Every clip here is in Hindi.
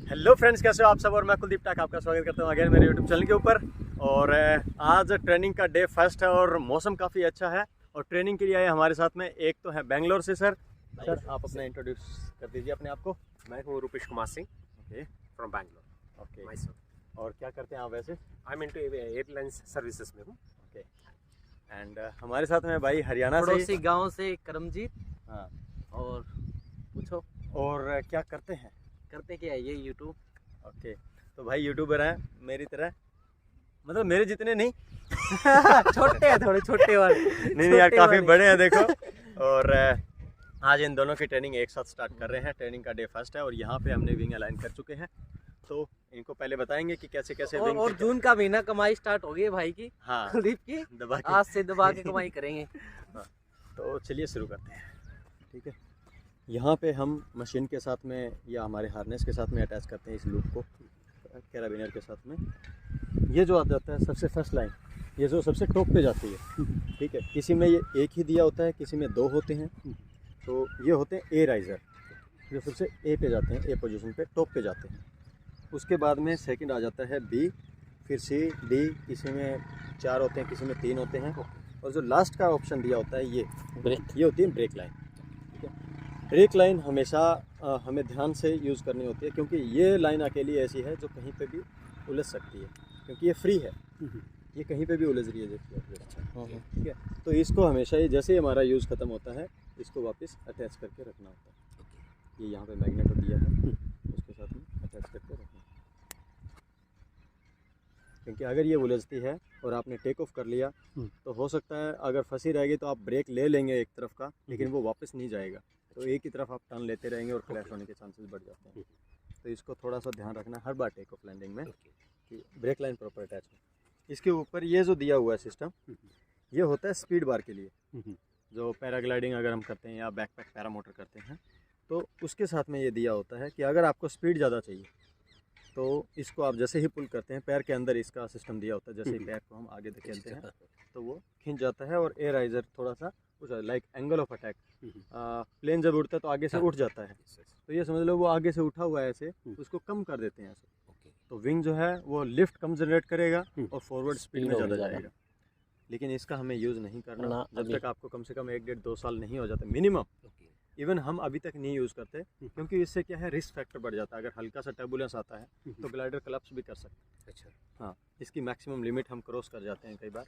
हेलो फ्रेंड्स, कैसे हो आप सब। और मैं कुलदीप टाक आपका स्वागत करता हूँ अगेन मेरे यूट्यूब चैनल के ऊपर। और आज ट्रेनिंग का डे फर्स्ट है और मौसम काफ़ी अच्छा है। और ट्रेनिंग के लिए आए हमारे साथ में एक तो है बेंगलोर से सर आप अपना इंट्रोड्यूस कर दीजिए अपने आप को। मैं हूँ Rupesh Kumar Singh okay from Bangalore. Okay Mysore. और क्या करते हैं आप वैसे? I am into airlines services में हूँ। ओके एंड हमारे साथ में भाई हरियाणा से पड़ोसी गांव से करमजीत। हाँ, और पूछो और क्या करते हैं? करते क्या है ये यूट्यूब। ओके तो भाई यूट्यूबर हैं मेरी तरह, मतलब मेरे जितने नहीं छोटे हैं, थोड़े छोटे वाले। नहीं यार, काफ़ी बड़े हैं देखो। और आज इन दोनों की ट्रेनिंग एक साथ स्टार्ट कर रहे हैं। ट्रेनिंग का डे फर्स्ट है और यहाँ पे हमने विंग अलाइन कर चुके हैं। तो इनको पहले बताएंगे कि कैसे कैसे विंग और जून का महीना कमाई स्टार्ट हो गई भाई की। हाँ कुलदीप की दबा के आज से दबा के कमाई करेंगे। हाँ, तो चलिए शुरू करते हैं। ठीक है, यहाँ पे हम मशीन के साथ में या हमारे हार्नेस के साथ में अटैच करते हैं इस लूप को कैराबिनर के साथ में। ये जो आ जाता है सबसे फर्स्ट लाइन, ये जो सबसे टॉप पे जाती है। ठीक है, किसी में ये एक ही दिया होता है, किसी में दो होते हैं। तो ये होते हैं ए राइज़र, जो सबसे ए पे जाते हैं, ए पोजीशन पे टॉप पे जाते हैं। उसके बाद में सेकंड आ जाता है बी, फिर सी, डी, किसी में 4 होते हैं, किसी में 3 होते हैं। और जो लास्ट का ऑप्शन दिया होता है ये होती है ब्रेक लाइन। ठीक है, ब्रेक लाइन हमेशा हमें ध्यान से यूज़ करनी होती है, क्योंकि ये लाइन अकेली ऐसी है जो कहीं पे भी उलझ सकती है, क्योंकि ये फ्री है, ये कहीं पे भी उलझ रही है। देखिए ठीक है, तो इसको हमेशा ही जैसे ही हमारा यूज़ ख़त्म होता है इसको वापस अटैच करके रखना होता है। ये यहाँ पे मैग्नेट दिया है, उसके साथ में अटैच करके रखना, क्योंकि अगर ये उलझती है और आपने टेक ऑफ कर लिया तो हो सकता है अगर फंसी रहेगी तो आप ब्रेक ले लेंगे एक तरफ का, लेकिन वो वापस नहीं जाएगा। तो एक ही तरफ आप टर्न लेते रहेंगे और क्रैश होने के चांसेस बढ़ जाते हैं। तो इसको थोड़ा सा ध्यान रखना हर बार टेक ऑफ लैंडिंग में कि ब्रेक लाइन प्रॉपर अटैच हो। इसके ऊपर ये जो दिया हुआ है सिस्टम, ये होता है स्पीड बार के लिए। जो पैराग्लाइडिंग अगर हम करते हैं या बैकपैक पैरामोटर करते हैं तो उसके साथ में ये दिया होता है कि अगर आपको स्पीड ज़्यादा चाहिए तो इसको आप जैसे ही पुल करते हैं, पैर के अंदर इसका सिस्टम दिया होता है, जैसे ही पैर को हम आगे धकेलते हैं तो वो खींच जाता है और एयर राइजर थोड़ा सा कुछ like angle of attack, plane जब उड़ता है तो आगे से उठ जाता है। तो ये समझ लो वो आगे से उठा हुआ है ऐसे, उसको कम कर देते हैं ऐसे। तो विंग जो है वो लिफ्ट कम जनरेट करेगा और फॉरवर्ड स्पीड में ज़्यादा जाएगा। लेकिन इसका हमें यूज़ नहीं करना जब तक आपको कम से कम 1-1.5-2 साल नहीं हो जाते मिनिमम। इवन हम अभी तक नहीं यूज़ करते, क्योंकि इससे क्या है, रिस्क फैक्टर बढ़ जाता है। अगर हल्का सा टर्बुलेंस आता है तो ग्लाइडर कलप्स भी कर सकते हैं। अच्छा। हाँ, इसकी मैक्सिमम लिमिट हम क्रॉस कर जाते हैं कई बार,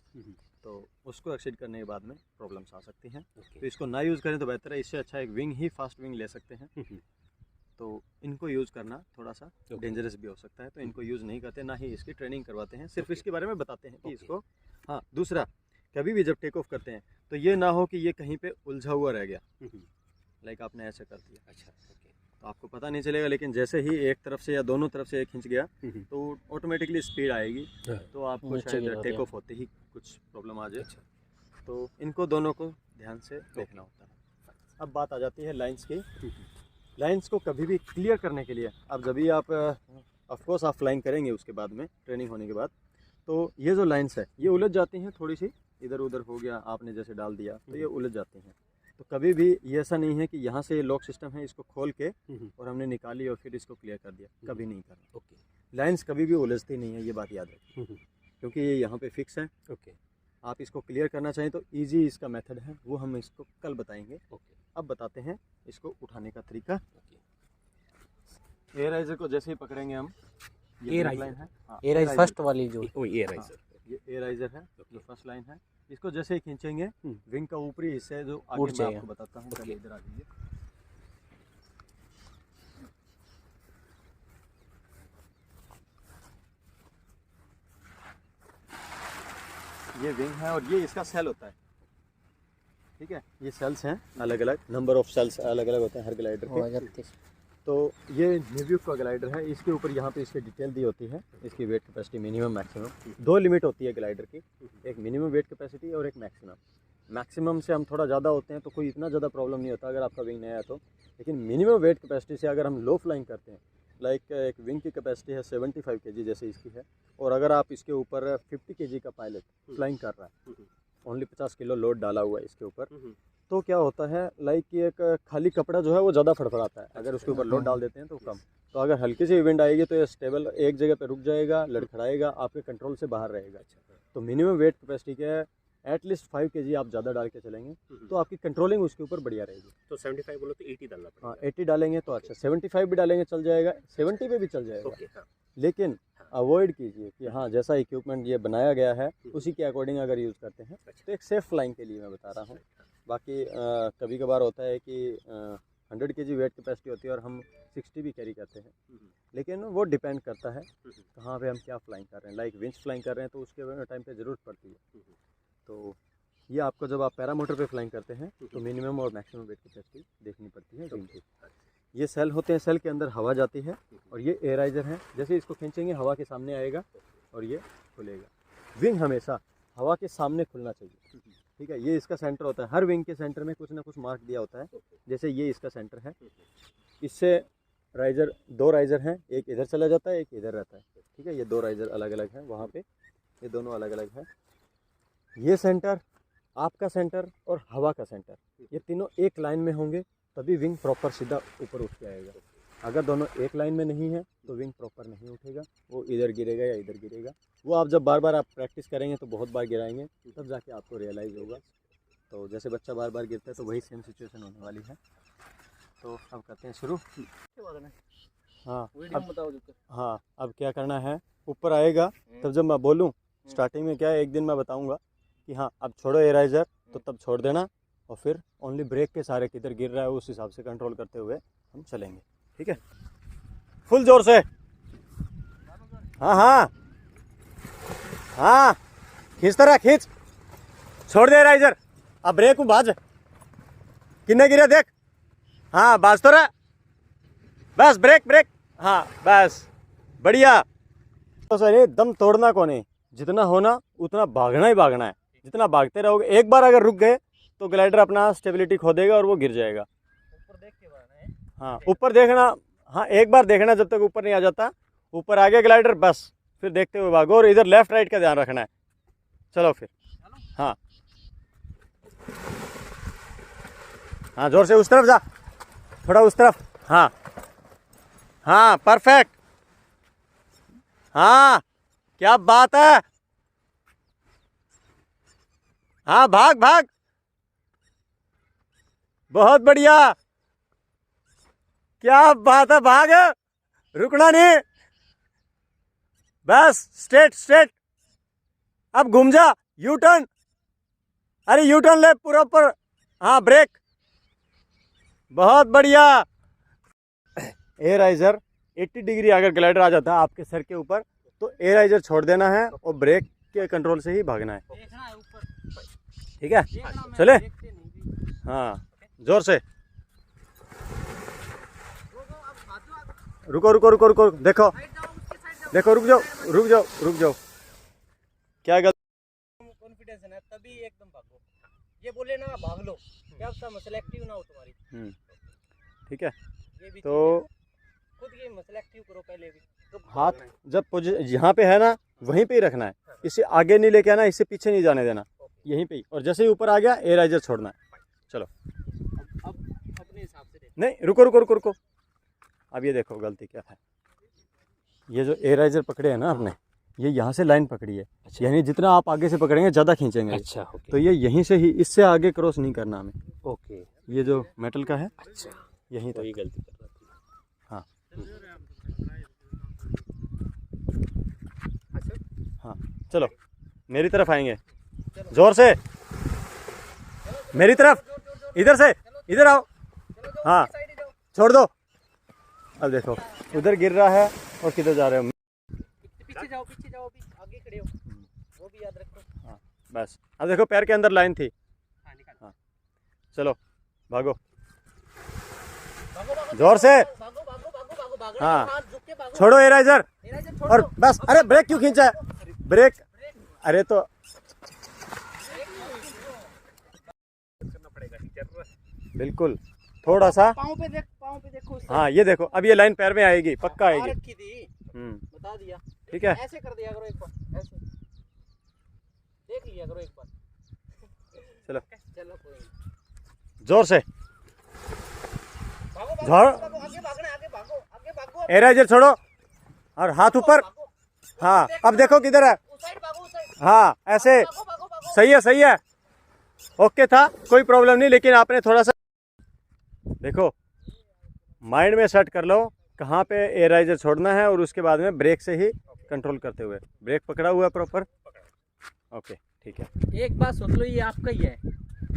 तो उसको एक्सीड करने के बाद में प्रॉब्लम्स आ सकती हैं। तो इसको ना यूज़ करें तो बेहतर है। इससे अच्छा एक विंग ही फास्ट विंग ले सकते हैं। तो इनको यूज़ करना थोड़ा सा डेंजरस भी हो सकता है, तो इनको यूज़ नहीं करते, ना ही इसकी ट्रेनिंग करवाते हैं। सिर्फ इसके बारे में बताते हैं कि इसको। हाँ, दूसरा, कभी भी जब टेक ऑफ करते हैं तो ये ना हो कि ये कहीं पे उलझा हुआ रह गया, लाइक आपने ऐसे कर दिया। अच्छा, ओके। तो आपको पता नहीं चलेगा, लेकिन जैसे ही एक तरफ से या दोनों तरफ से खिंच गया तो ऑटोमेटिकली स्पीड आएगी, तो आपको शायद टेक ऑफ होते ही कुछ प्रॉब्लम आ जाए। तो इनको दोनों को ध्यान से देखना होता है। अब बात आ जाती है लाइंस की। लाइंस को कभी भी क्लियर करने के लिए, अब जब भी आप ऑफकोर्स आप फ्लाइंग करेंगे उसके बाद में, ट्रेनिंग होने के बाद, तो ये जो लाइंस है ये उलझ जाती हैं, थोड़ी सी इधर उधर हो गया, आपने जैसे डाल दिया तो ये उलझ जाती हैं। तो कभी भी ये ऐसा नहीं है कि यहाँ से लॉक सिस्टम है, इसको खोल के और हमने निकाली और फिर इसको क्लियर कर दिया, कभी नहीं करना। ओके। लाइंस कभी भी उलझती नहीं है, ये बात याद रखिए, क्योंकि ये यहाँ पे फिक्स है। ओके। आप इसको क्लियर करना चाहें तो इजी इसका मेथड है, वो हम इसको कल बताएंगे। ओके। अब बताते हैं इसको उठाने का तरीका। एयर राइजर को जैसे ही पकड़ेंगे हम, ये एयर लाइन राइजर है। हाँ, एयर राइजर फर्स्ट वाली जो वो एयर राइजर। ये एयर राइजर है जो फर्स्ट लाइन है। इसको जैसे ही खींचेंगे विंग का ऊपरी हिस्सा है जो आगे उठ मैं जाएगा। आपको बताता हूँ। पहले इधर आ जाइए। ये विंग है और ये इसका सेल होता है। ठीक है, ये सेल्स हैं अलग अलग, नंबर ऑफ सेल्स अलग अलग होते हैं हर ग्लाइडर के। तो ये निव्यूक का ग्लाइडर है, इसके ऊपर यहाँ पे इसकी डिटेल दी होती है, इसकी wait capacity minimum maximum. 2 limit होती है ग्लाइडर की, एक मिनिमम वेट कैपेसिटी और एक मैक्सिमम। मैक्सिमम से हम थोड़ा ज़्यादा होते हैं तो कोई इतना ज़्यादा प्रॉब्लम नहीं होता अगर आपका विंग नया है तो। लेकिन मिनिमम वेट कैपेसिटी से अगर हम लो फ्लाइंग करते हैं, लाइक एक विंग की कैपेसिटी है 75 kg जैसे इसकी है, और अगर आप इसके ऊपर 50 kg का पायलट फ्लाइंग कर रहा है, ओनली 50 किलो लोड डाला हुआ है इसके ऊपर, तो क्या होता है लाइक कि एक खाली कपड़ा जो है वो ज़्यादा फड़फड़ाता है, अगर उसके ऊपर लोड डाल देते हैं तो कम। तो अगर हल्की सी विंड आएगी तो ये स्टेबल एक जगह पे रुक जाएगा, लड़खड़ाएगा, आपके कंट्रोल से बाहर रहेगा। तो मिनिमम वेट कैपेसिटी क्या है, एटलीस्ट 5 kg आप ज़्यादा डाल के चलेंगे तो आपकी कंट्रोलिंग उसके ऊपर बढ़िया रहेगी। तो 75 बोलो तो 80 डालना पड़ेगा। हाँ 80 डालेंगे तो अच्छा, 75 भी डालेंगे चल जाएगा, 70 पे भी चल जाएगा। ओके हाँ। लेकिन अवॉइड कीजिए कि हाँ जैसा इक्विपमेंट ये बनाया गया है उसी के अकॉर्डिंग अगर यूज़ करते हैं तो एक सेफ़ फ्लाइंग के लिए मैं बता रहा हूँ। बाकी कभी कभार होता है कि 100 kg वेट कैपेसिटी होती है और हम 60 भी कैरी करते हैं, लेकिन वो डिपेंड करता है कहाँ पे हम क्या फ्लाइंग कर रहे हैं। लाइक विंच फ्लाइंग कर रहे हैं तो उसके टाइम पे ज़रूरत पड़ती है। तो ये आपको जब आप पैरामोटर पे फ्लाइंग करते हैं तो मिनिमम और मैक्सिमम वेट कैपेसिटी देखनी पड़ती है विंग की। ये सेल होते हैं, सेल के अंदर हवा जाती है और ये एयराइजर है, जैसे इसको खींचेंगे हवा के सामने आएगा और ये खुलेगा। विंग हमेशा हवा के सामने खुलना चाहिए, ठीक है। ये इसका सेंटर होता है, हर विंग के सेंटर में कुछ ना कुछ मार्क दिया होता है, जैसे ये इसका सेंटर है। इससे राइजर 2 राइजर हैं, एक इधर चला जाता है एक इधर रहता है, ठीक है। ये 2 राइजर अलग अलग हैं वहाँ पे, ये दोनों अलग अलग है। ये सेंटर, आपका सेंटर और हवा का सेंटर, ये तीनों एक लाइन में होंगे तभी विंग प्रॉपर सीधा ऊपर उठ के आएगा। अगर दोनों एक लाइन में नहीं है तो विंग प्रॉपर नहीं उठेगा, वो इधर गिरेगा या इधर गिरेगा। वो आप जब बार बार आप प्रैक्टिस करेंगे तो बहुत बार गिराएंगे तब जाके आपको रियलाइज़ होगा। तो जैसे बच्चा बार बार गिरता है तो वही सेम सिचुएशन होने वाली है। तो अब करते हैं शुरू। हाँ हाँ, अब क्या करना है, ऊपर आएगा तब जब मैं बोलूँ स्टार्टिंग में क्या है, एक दिन मैं बताऊँगा कि हाँ अब छोड़ो एराइजर, तो तब छोड़ देना और फिर ओनली ब्रेक के सारे किधर गिर रहा है उस हिसाब से कंट्रोल करते हुए हम चलेंगे, ठीक है। फुल जोर से, हाँ हाँ हाँ, खींचता रहा, खींच, छोड़ दे एराइजर। अब ब्रेक बाज, किन्ने गिरे देख, हाँ बाज तो रहा, बस ब्रेक ब्रेक, हाँ बस बढ़िया। तो सर दम तोड़ना कौन है, जितना होना उतना भागना ही भागना है। जितना भागते रहोगे, एक बार अगर रुक गए तो ग्लाइडर अपना स्टेबिलिटी खो देगा और वो गिर जाएगा। ऊपर देख के भागना है। हाँ ऊपर देखना, हाँ एक बार देखना जब तक ऊपर नहीं आ जाता, ऊपर आ गया ग्लाइडर बस फिर देखते हुए भागो और इधर लेफ्ट राइट का ध्यान रखना है। चलो फिर, हाँ हाँ जोर से उस तरफ जा, थोड़ा उस तरफ, हाँ हाँ परफेक्ट, हाँ क्या बात है, हाँ भाग भाग, बहुत बढ़िया, क्या बात है, भाग, रुकना नहीं, बस स्ट्रेट स्ट्रेट। अब घूम जा, यू टर्न, अरे यू टर्न ले पूरा ऊपर, हाँ ब्रेक, बहुत बढ़िया। एयराइजर 80 डिग्री अगर ग्लाइडर आ जाता है आपके सर के ऊपर तो एयराइजर छोड़ देना है और ब्रेक के कंट्रोल से ही भागना है, देखना है ऊपर, ठीक है। देखना मैं चले, देखते नहीं भी। हाँ जोर से, रुको, अब रुको भागो, रुको रुको रुको, देखो साइड जाओ, उसके साइड जाओ। देखो, रुक जाओ रुक जाओ रुक जाओ, क्या गलती, कॉन्फिडेंस है ना तभी एकदम भागो। ये बोले ना भाग लो, क्या पता सेलेक्टिव ना हो तुम्हारी, ठीक है। ये भी तो खुद ये सेलेक्टिव करो पहले भी। तो हाथ जब यहाँ पे है ना वहीं पे ही रखना है, इसे आगे नहीं लेके आना, इससे पीछे नहीं जाने देना, यहीं पे ही। और जैसे ही ऊपर आ गया एयराइजर छोड़ना है। चलो अब अपने हिसाब से देखो। नहीं, रुको रुको रुको रुको, अब ये देखो गलती क्या है, ये जो एयराइजर पकड़े हैं ना आपने, ये यहाँ से लाइन पकड़ी है, यानी जितना आप आगे से पकड़ेंगे ज़्यादा खींचेंगे। अच्छा तो ये यहीं से ही, इससे आगे क्रॉस नहीं करना हमें। ओके, ये जो मेटल का है अच्छा यहीं वही तक, गलती कर रहा था। हाँ अच्छा हाँ। चलो मेरी तरफ आएंगे, जोर से मेरी तरफ, इधर से इधर आओ, हाँ छोड़ दो। अब देखो उधर गिर रहा है और किधर जा रहे हो, पीछे जाओ, पीछे जाओ, अभी आगे खड़े हो, वो भी याद रखो। हाँ बस। अब देखो पैर के अंदर लाइन थी, हाँ निकाल, हाँ चलो भागो, भागो भागो जोर से, भागो भागो भागो भागो भागो, हाँ। हाथ झुक के भागो, छोड़ो एराइजर एराइजर छोड़ और दो। बस। अरे ब्रेक क्यों खींचा है, ब्रेक, अरे तो करना पड़ेगा टीचर। बिल्कुल थोड़ा सा, पाँव पे देख, पाँव पे देखो उससे। हाँ ये देखो अब ये लाइन पैर में आएगी, पक्का आ आएगी। रखी थी, बता दिया, ठीक है। ऐसे कर दिया करो एक बार, ऐसे देख लिया करो एक बार। चलो चलो कोई नहीं। जोर से भागो जोर भागो आगे भागना है, आगे भागो एराइजर छोड़ो और हाथ ऊपर। भागो। हाँ अब देखो किधर है। उस साइड भागो, उस साइड हाँ ऐसे भागो भागो भागो। सही है, सही है, ओके था, कोई प्रॉब्लम नहीं, लेकिन आपने थोड़ा सा देखो माइंड में सेट कर लो कहाँ पे एराइजर छोड़ना है और उसके बाद में ब्रेक से ही कंट्रोल करते हुए। ब्रेक पकड़ा हुआ है प्रॉपर, ओके ठीक है। एक बात सोच लो, ये आपका ही है।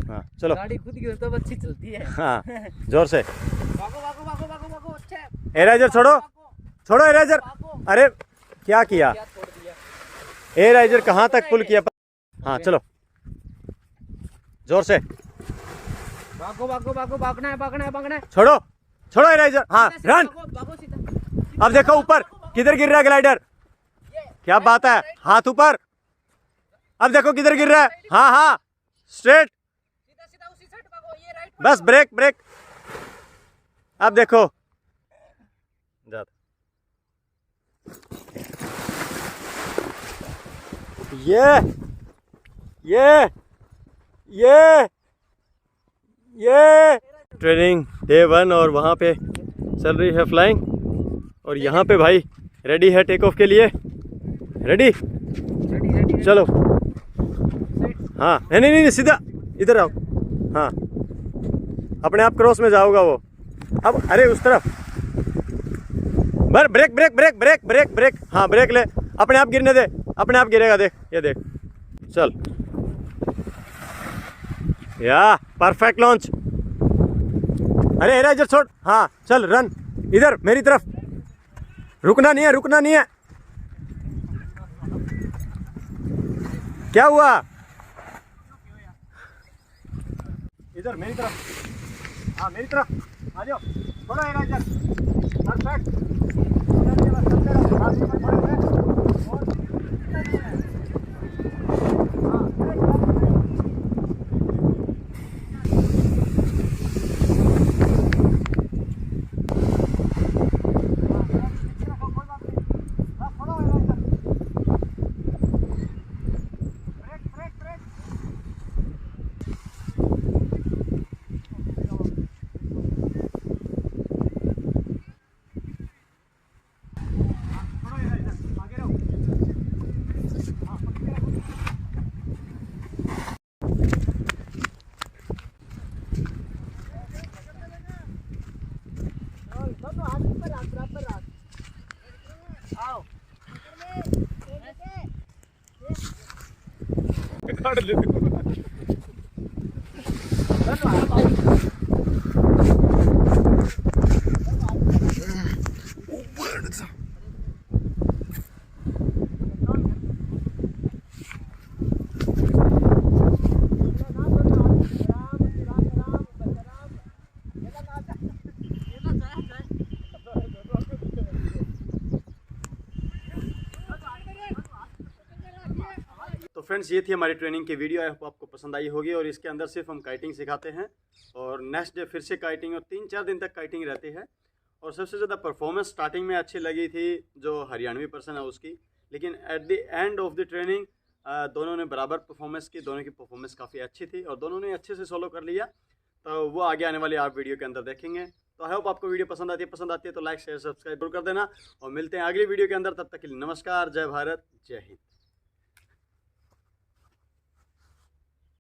हाँ चलो, गाड़ी खुद की हो तो अच्छी चलती है। हाँ जोर से भागो भागो भागो भागो भागो। अच्छा है। एराइजर छोड़ो, भागो, छोड़ो एराइजर। भागो। अरे क्या किया, क्या छोड़ दिया? एराइजर कहाँ तक पुल किया। हाँ चलो जोर से भागो भागो भागो, भागना है भागना है भागना है। छोड़ो, छोड़ो एराइजर। हाँ सीधा रन। भागो, भागो सीधा। अब देखो ऊपर किधर गिर रहा है ग्लाइडर, क्या बात है, हाथ ऊपर। अब देखो किधर गिर रहा है, हाँ हाँ स्ट्रेट, सीधा सीधा उसी साइड भागो, ये राइट। बस ब्रेक ब्रेक। अब देखो ये ये ये ये ट्रेनिंग डे 1 और वहाँ पे चल रही है फ्लाइंग, और यहाँ पे भाई रेडी है टेक ऑफ के लिए। रेडी, चलो। हाँ नहीं नहीं नहीं, सीधा इधर आओ। हाँ अपने आप क्रॉस में जाओगा वो। अब अरे उस तरफ, brake brake brake brake brake brake. हाँ ब्रेक ले, अपने आप गिरने दे, अपने आप गिरेगा, देख ये देख। चल या परफेक्ट लॉन्च। अरे एराइजर छोड़। हाँ चल रन इधर मेरी तरफ, रुकना नहीं है, रुकना नहीं है। क्या हुआ, इधर मेरी तरफ। हाँ मेरी तरफ आ जाओ, थोड़ा एराइजर, परफेक्ट। तो फ्रेंड्स ये थी हमारी ट्रेनिंग की वीडियो, आई होप आपको पसंद आई होगी। और इसके अंदर सिर्फ हम काइटिंग सिखाते हैं और नेक्स्ट डे फिर से काइटिंग, और 3-4 दिन तक काइटिंग रहती है। और सबसे ज़्यादा परफॉर्मेंस स्टार्टिंग में अच्छी लगी थी जो हरियाणवी पर्सन है उसकी, लेकिन at the end of the training दोनों ने बराबर परफॉर्मेंस की, दोनों की परफॉर्मेंस काफ़ी अच्छी थी और दोनों ने अच्छे से सोलो कर लिया। तो वो आगे आने वाली आप वीडियो के अंदर देखेंगे। तो आई होप आपको वीडियो पसंद आती है तो लाइक शेयर सब्सक्राइब जरूर कर देना, और मिलते हैं अगली वीडियो के अंदर। तब तक के लिए नमस्कार, जय भारत, जय हिंद।